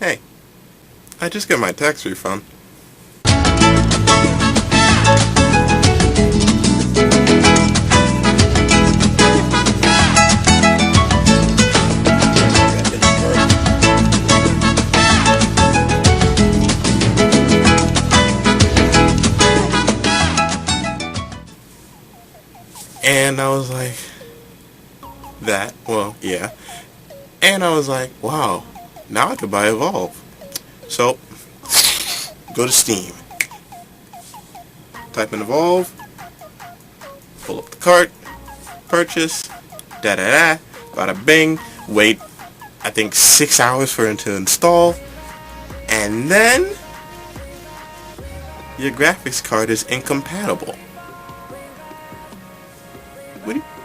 Hey, I just got my tax refund. And I was like, well, yeah. And I was like, wow, now I could buy Evolve. So, go to Steam. Type in Evolve. Pull up the cart. Purchase. Da-da-da. Bada bing. Wait, I think 6 hours for it to install. And then, your graphics card is incompatible.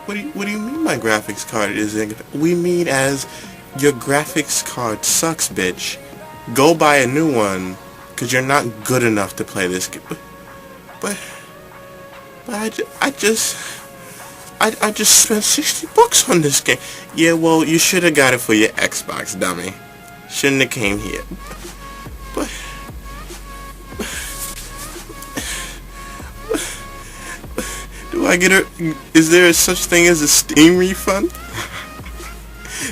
What do you mean my graphics card is incompatible? We mean as your graphics card sucks, bitch. Go buy a new one, cause you're not good enough to play this game. But I just spent $60 on this game. Yeah, well, you should have got it for your Xbox, dummy. Shouldn't have came here. But do I get a? Is there such thing as a Steam refund?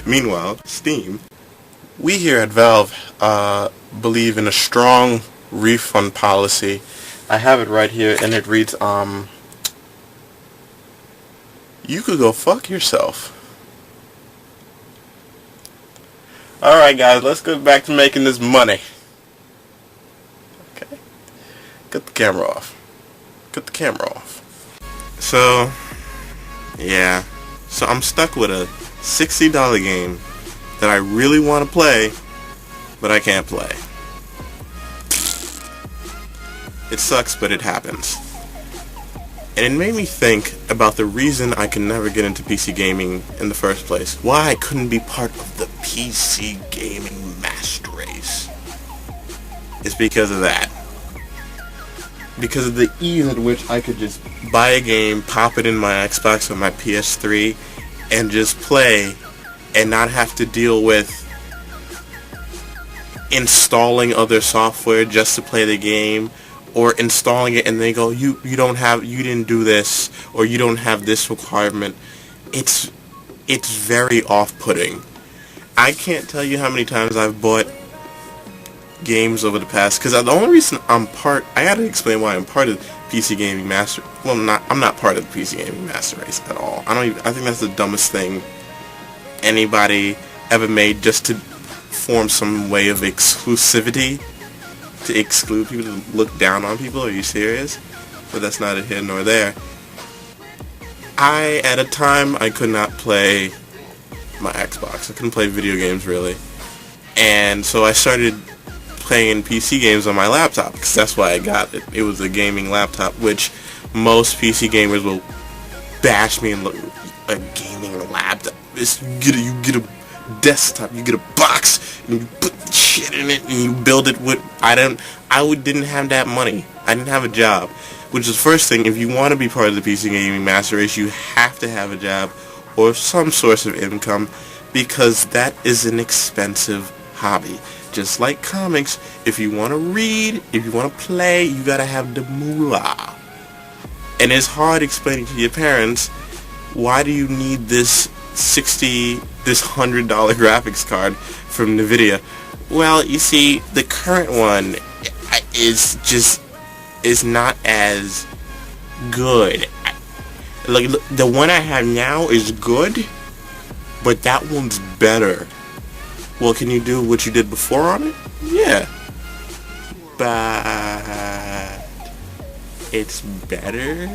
Meanwhile, Steam. We here at Valve believe in a strong refund policy. I have it right here, and it reads, you could go fuck yourself. Alright guys, let's go back to making this money. Okay. Cut the camera off. Cut the camera off. So, yeah. So I'm stuck with a $60 game that I really want to play, but I can't play. It sucks, but it happens. And it made me think about the reason I can never get into PC gaming in the first place. Why I couldn't be part of the PC gaming master race. It's because of that. Because of the ease at which I could just buy a game, pop it in my Xbox or my PS3, and just play, and not have to deal with installing other software just to play the game, or installing it and they go, you didn't do this, or you don't have this requirement. It's very off-putting. I can't tell you how many times I've bought games over the past, because the only reason I gotta explain why I'm part of the PC gaming master. Well, I'm not part of the PC gaming master race at all. I think that's the dumbest thing anybody ever made, just to form some way of exclusivity, to exclude people, to look down on people. Are you serious? But that's neither here nor there. At a time, I could not play my Xbox. I couldn't play video games, really. And so I started playing PC games on my laptop, because that's why I got it. It was a gaming laptop, which most PC gamers will bash me and look, a gaming laptop. You get a desktop, you get a box, and you put shit in it, and you build it with. I didn't have that money. I didn't have a job, which is the first thing. If you want to be part of the PC gaming master race, you have to have a job or some source of income, because that is an expensive hobby. Just like comics, if you want to read, if you want to play, you gotta have the moolah. And it's hard explaining to your parents, why do you need this $100 graphics card from NVIDIA? Well, you see, the current one is not as good. Like, the one I have now is good, but that one's better. Well, can you do what you did before on it? Yeah. But it's better?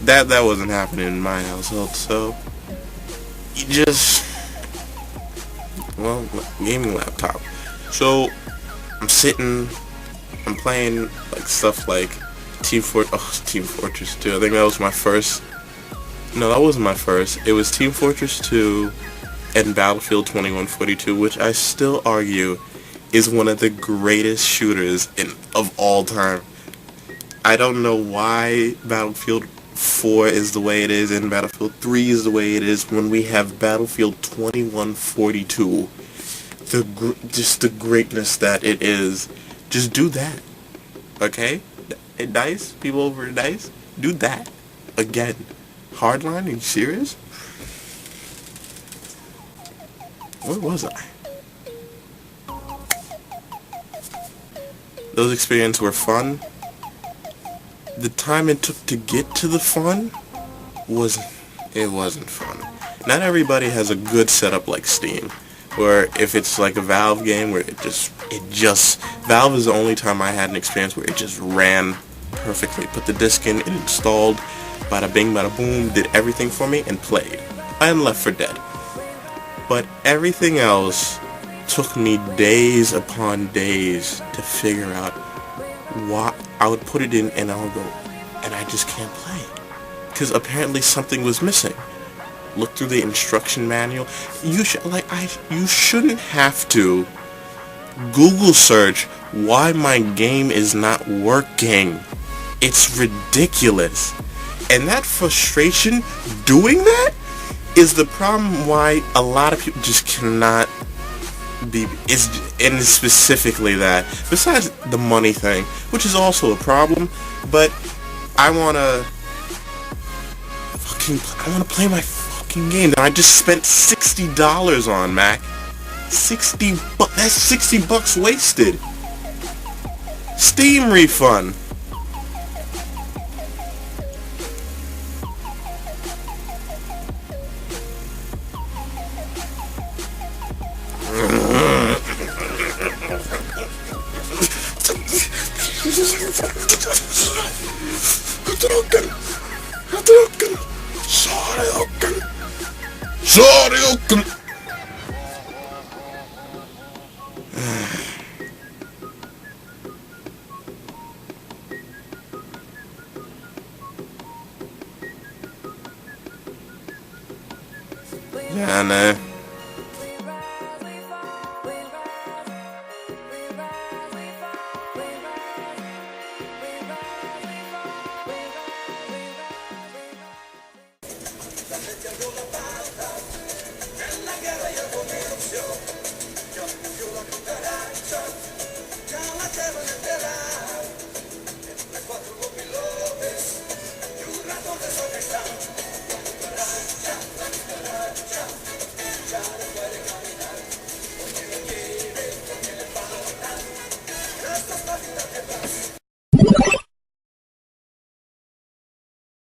That wasn't happening in my household, so you just, well, gaming laptop. So I'm playing like stuff like Team Fortress 2. I think that was my first. No, that wasn't my first. It was Team Fortress 2 and Battlefield 2142, which I still argue is one of the greatest shooters of all time. I don't know why Battlefield 4 is the way it is and Battlefield 3 is the way it is when we have Battlefield 2142. just the greatness that it is. Just do that, okay? At DICE, people over at DICE, do that again. Hardline, are you serious? Where was I? Those experiences were fun. The time it took to get to the fun wasn't fun. Not everybody has a good setup like Steam, where if it's like a Valve game where Valve is the only time I had an experience where it just ran perfectly. Put the disc in, it installed, bada bing, bada boom, did everything for me, and played. And Left 4 Dead. But everything else took me days upon days to figure out why. I would put it in and I would go, and I just can't play. Because apparently something was missing. Look through the instruction manual. You shouldn't have to Google search why my game is not working. It's ridiculous. And that frustration doing that is the problem why a lot of people just cannot be, and it's specifically that, besides the money thing, which is also a problem, but I want to play my fucking game that I just spent $60 on, Mac. That's 60 bucks wasted. Steam refund. Sorry. Yeah, no.